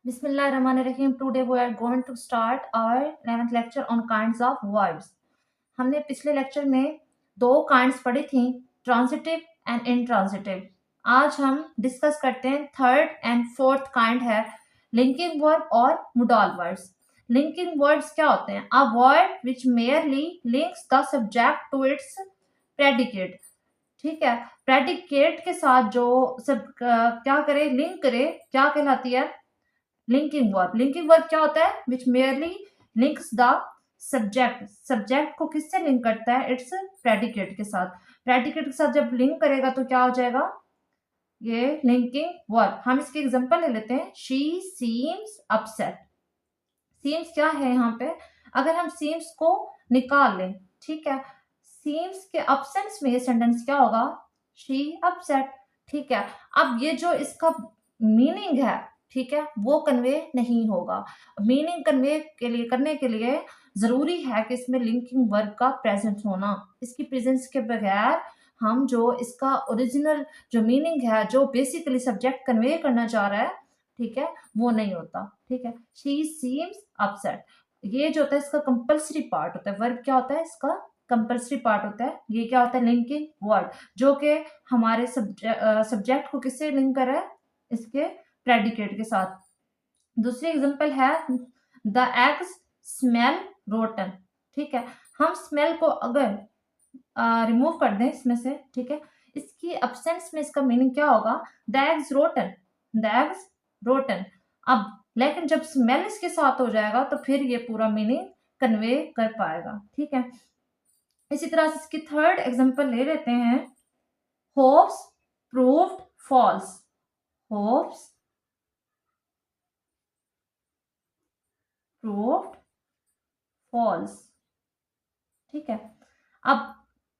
Bismillahirrahmanirrahim. Today we are going to start our 11th lecture on kinds of verbs. हमने पिछले lecture में दो kinds पढ़ी थी, ट्रांजिटिव एंड इनट्रांजिटिव. आज हम डिस्कस करते हैं थर्ड एंड फोर्थ काइंड है लिंकिंग वर्ब और मोडल वर्ब्स. लिंकिंग वर्ब्स क्या होते हैं? A word which merely links the subject to its predicate. ठीक है, प्रेडिकेट के साथ जो सब क्या करे, लिंक करे, क्या कहलाती है? Linking verb. लिंकिंग वर्ब क्या होता है? Which merely links the subject. Subject को किससे लिंक करता है? इट्स प्रेडिकेट के साथ. प्रेडिकेट के साथ जब लिंक करेगा तो क्या हो जाएगा? ये लिंकिंग वर्ब. हम इसके एग्जांपल ले लेते हैं. She seems upset. सीम्स क्या है यहाँ पे? अगर हम सीम्स को निकाल लें, ठीक है, सीम्स के अपसेंस में ये सेंटेंस क्या होगा? She upset. ठीक है, अब ये जो इसका मीनिंग है, ठीक है, वो कन्वे नहीं होगा. मीनिंग कन्वे के लिए करने के लिए जरूरी है कि इसमें लिंकिंग वर्ब का प्रेजेंट होना. इसकी प्रेजेंस के बगैर हम जो इसका ओरिजिनल जो मीनिंग है, जो बेसिकली सब्जेक्ट कन्वे करना चाह रहा है, ठीक है, वो नहीं होता. ठीक है, शी सीम्स अपसेट. ये जो होता है इसका कंपल्सरी पार्ट होता है. वर्ब क्या होता है? इसका कंपल्सरी पार्ट होता है. ये क्या होता है? लिंकिंग वर्ड, जो कि हमारे सब्जेक्ट को किससे लिंक कर रहा है? इसके प्रेडिकेट के साथ. दूसरी एग्जांपल है द एग्स स्मेल रोटन. ठीक है, हम स्मेल को अगर रिमूव कर दें इसमें से, ठीक है, इसकी अब्सेंस में इसका मीनिंग क्या होगा? The eggs rotten. The eggs rotten. अब लेकिन जब स्मेल इसके साथ हो जाएगा तो फिर ये पूरा मीनिंग कन्वे कर पाएगा. ठीक है, इसी तरह से इसकी थर्ड एग्जांपल ले लेते हैं. Hopes proved false. Hopes proved false. ठीक है, अब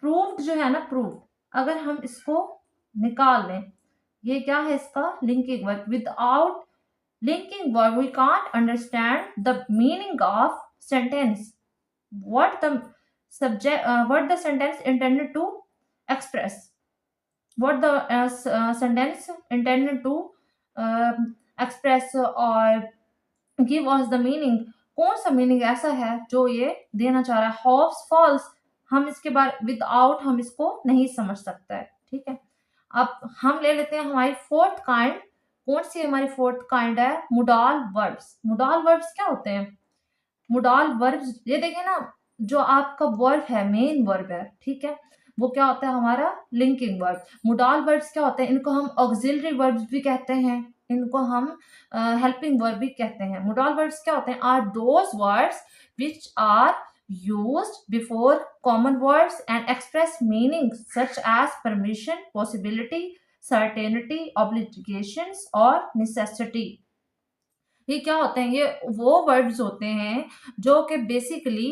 प्रूव्ड जो है ना, प्रूव्ड, अगर हम इसको निकाल लें, ये क्या है? इसका linking verb. Without linking verb we can't understand the meaning of sentence, what the what the sentence intended to express, what the sentence intended to express or give us the meaning. कौन सा meaning ऐसा है जो ये देना चाह रहा है? Hopes false. हम इसके बाद विदाउट हम इसको नहीं समझ सकते है. ठीक है, अब हम ले लेते हैं हमारी फोर्थ काइंड. कौन सी हमारी फोर्थ काइंड है? Modal verbs. मोडल वर्ब्स क्या होते हैं? मोडल वर्ब्स, ये देखें ना, जो आपका वर्ब है, मेन वर्ब है, ठीक है, वो क्या होता है? हमारा लिंकिंग वर्ब. मोडल वर्ब्स क्या होते हैं? इनको हम ऑक्सिलरी वर्ब्स भी कहते हैं, इनको हम हेल्पिंग वर्ब भी कहते हैं. मोडल वर्ब्स क्या होते हैं? Are those words which are used before common words and express meanings such as permission, possibility, certainty, obligations or necessity. ये क्या होते हैं? ये वो वर्ड्स होते हैं जो कि बेसिकली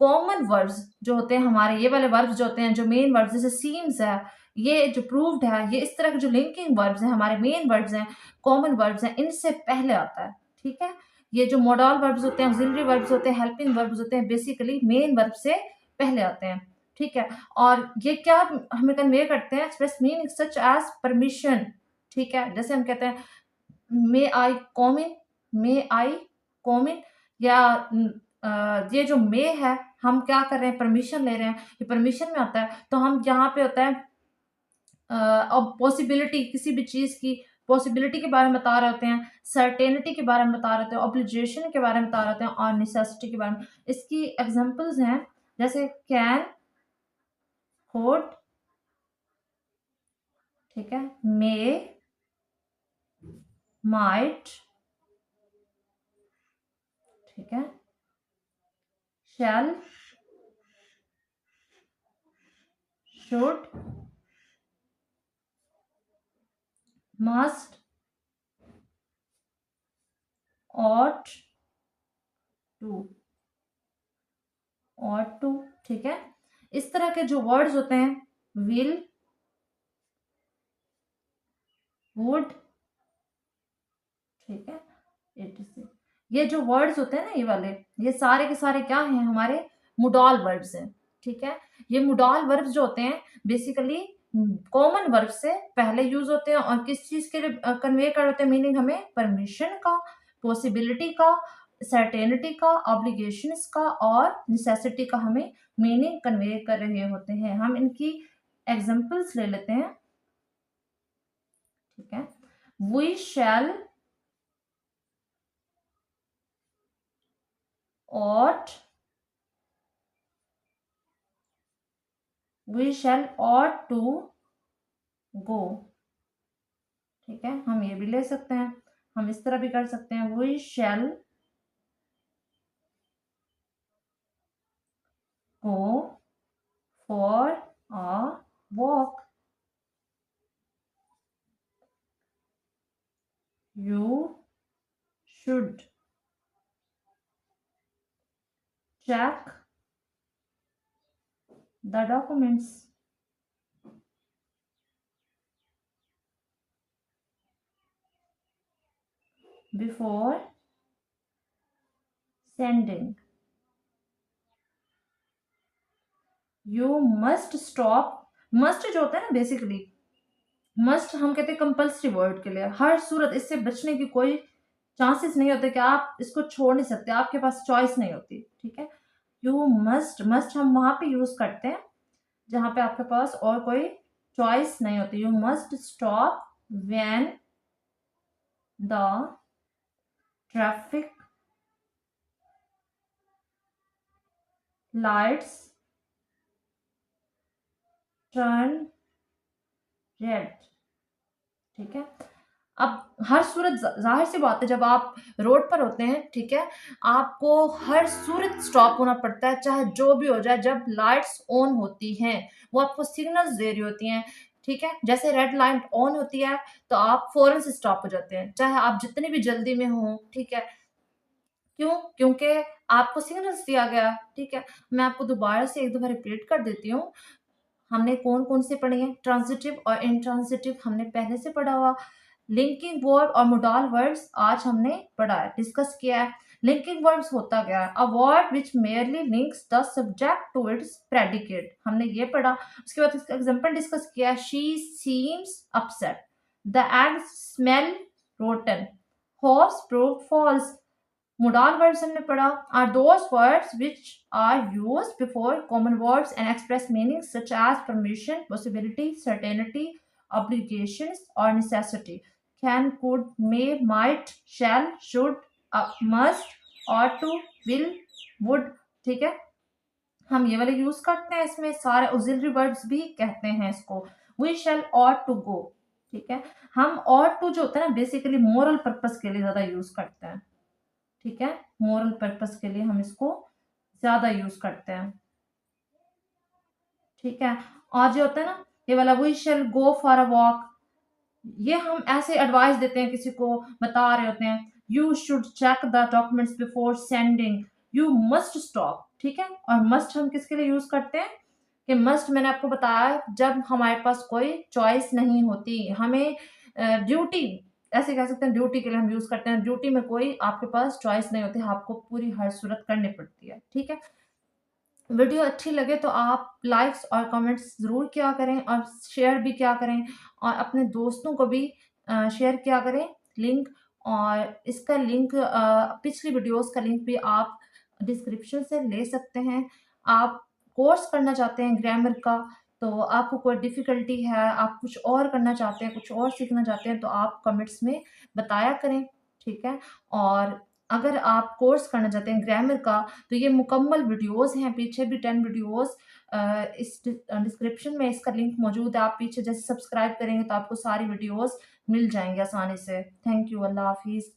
कॉमन वर्ड्स जो होते हैं हमारे, ये वाले वर्ड्स जो होते हैं, जो मेन वर्ड्स जैसे सीम्स है, ये जो प्रूव्ड है, ये इस तरह के जो लिंकिंग वर्ड्स हैं, हमारे मेन वर्ड्स हैं, कॉमन वर्ड्स हैं, इनसे पहले आता है. ठीक है, ये जो मॉडल वर्ब्स होते हैं, ऑक्सिलरी वर्ब्स होते हैं, हेल्पिंग वर्ब्स होते हैं, बेसिकली मेन वर्ब से पहले आते हैं. ठीक है, और ये क्या हमें कन्वे करते हैं? Express meaning such as permission. ठीक है, जैसे हम कहते हैं मे आई कम इन, मे आई कम इन, या ये जो मे है, हम क्या कर रहे हैं? परमिशन ले रहे हैं, ये परमिशन में आता है. तो हम यहाँ पे होता है अब पॉसिबिलिटी, किसी भी चीज की पॉसिबिलिटी के बारे में बता रहे होते हैं, सर्टेनिटी के बारे में बता रहे होते हैं, ऑब्लिगेशन के बारे में बता रहे होते हैं, और नेसेसिटी के बारे में. इसकी एग्जांपल्स हैं जैसे कैन, कुड, ठीक है, मे, माइट, ठीक है, शैल, शुड, मस्ट, ought to, ठीक है. इस तरह के जो वर्ड्स होते हैं, will, would, ठीक है, etc. ये जो वर्ड्स होते हैं ना, ये वाले, ये सारे के सारे क्या हैं? हमारे मोडल वर्ब्स हैं. ठीक है, ये मोडल वर्ब्स जो होते हैं बेसिकली कॉमन वर्ब से पहले यूज होते हैं, और किस चीज के लिए कन्वे कर होते हैं मीनिंग? हमें परमिशन का, पॉसिबिलिटी का, सर्टेनिटी का, ऑब्लिगेशंस का और नेसेसिटी का हमें मीनिंग कन्वे कर रहे होते हैं। हम इनकी एग्जांपल्स ले लेते हैं, ठीक है। We shall ought, we shall ought to go, ठीक है। हम ये भी ले सकते हैं, हम इस तरह भी कर सकते हैं, we shall go for a walk, you should check the documents, before sending, you must stop। Must जो होता है ना, बेसिकली मस्ट हम कहते हैं कंपल्सरी वर्ड के लिए, हर सूरत इससे बचने की कोई चांसेस नहीं होते कि आप इसको छोड़ नहीं सकते, आपके पास चॉइस नहीं होती, ठीक है। यू मस्ट, मस्ट हम वहां पे यूज करते हैं जहां पे आपके पास और कोई चॉइस नहीं होती। You must stop when the traffic lights turn red, ठीक है। अब हर सूरत, जाहिर सी बात है, जब आप रोड पर होते हैं, ठीक है, आपको हर सूरत स्टॉप होना पड़ता है, चाहे जो भी हो जाए। जब लाइट्स ऑन होती हैं, वो आपको सिग्नल्स दे रही होती हैं, ठीक है। जैसे रेड लाइट ऑन होती है तो आप फौरन से स्टॉप हो जाते हैं, चाहे आप जितनी भी जल्दी में हो, ठीक है। क्यों? क्योंकि आपको सिग्नल्स दिया गया, ठीक है। मैं आपको दोबारा से एक दफा रिपीट कर देती हूँ। हमने कौन कौन से पढ़े हैं, ट्रांजिटिव और इंट्रांजिटिव हमने पहले से पढ़ा हुआ। लिंकिंग वर्ब और मोडाल वर्ब्स आज हमने पढ़ा है, डिस्कस किया है। लिंकिंग वर्ब्स होता क्या है? A word which merely links the subject to its predicate, हमने ये पढ़ा। उसके बाद इसका एग्जांपल डिस्कस किया, she seems upset, the eggs smell rotten, hopes prove false. Modal verbs हमने पढ़ा are those words which are used before common words and express meanings such as permission, possibility, certainty, obligations or necessity. Can, could, may, might, shall, should, must, ought to, will, would, ठीक है। हम ये वाले use करते हैं, इसमें सारे auxiliary verbs भी कहते हैं इसको। We shall ought to go, ठीक है। हम ought to जो होता है ना, बेसिकली मोरल पर्पस के लिए ज्यादा यूज करते हैं, ठीक है। मोरल पर्पस के लिए हम इसको ज्यादा यूज करते हैं, ठीक है। और जो होता है ना ये वाला, we shall go for a walk, ये हम ऐसे एडवाइस देते हैं, किसी को बता रहे होते हैं। You should check the documents before sending, you must stop, ठीक है। और मस्ट हम किसके लिए यूज करते हैं कि मस्ट मैंने आपको बताया जब हमारे पास कोई चॉइस नहीं होती, हमें ड्यूटी, ऐसे कह सकते हैं ड्यूटी के लिए हम यूज करते हैं। ड्यूटी में कोई आपके पास चॉइस नहीं होती, आपको पूरी हर सूरत करनी पड़ती है, ठीक है। वीडियो अच्छी लगे तो आप लाइक्स और कमेंट्स ज़रूर किया करें और शेयर भी किया करें और अपने दोस्तों को भी शेयर किया करें लिंक। और इसका लिंक, पिछली वीडियोस का लिंक भी आप डिस्क्रिप्शन से ले सकते हैं। आप कोर्स करना चाहते हैं ग्रामर का, तो आपको कोई डिफ़िकल्टी है, आप कुछ और करना चाहते हैं, कुछ और सीखना चाहते हैं, तो आप कमेंट्स में बताया करें, ठीक है। और अगर आप कोर्स करना चाहते हैं ग्रामर का, तो ये मुकम्मल वीडियोस हैं, पीछे भी 10 वीडियोस इस डिस्क्रिप्शन में इसका लिंक मौजूद है। आप पीछे जैसे सब्सक्राइब करेंगे तो आपको सारी वीडियोस मिल जाएंगे आसानी से। थैंक यू, अल्लाह हाफिज़।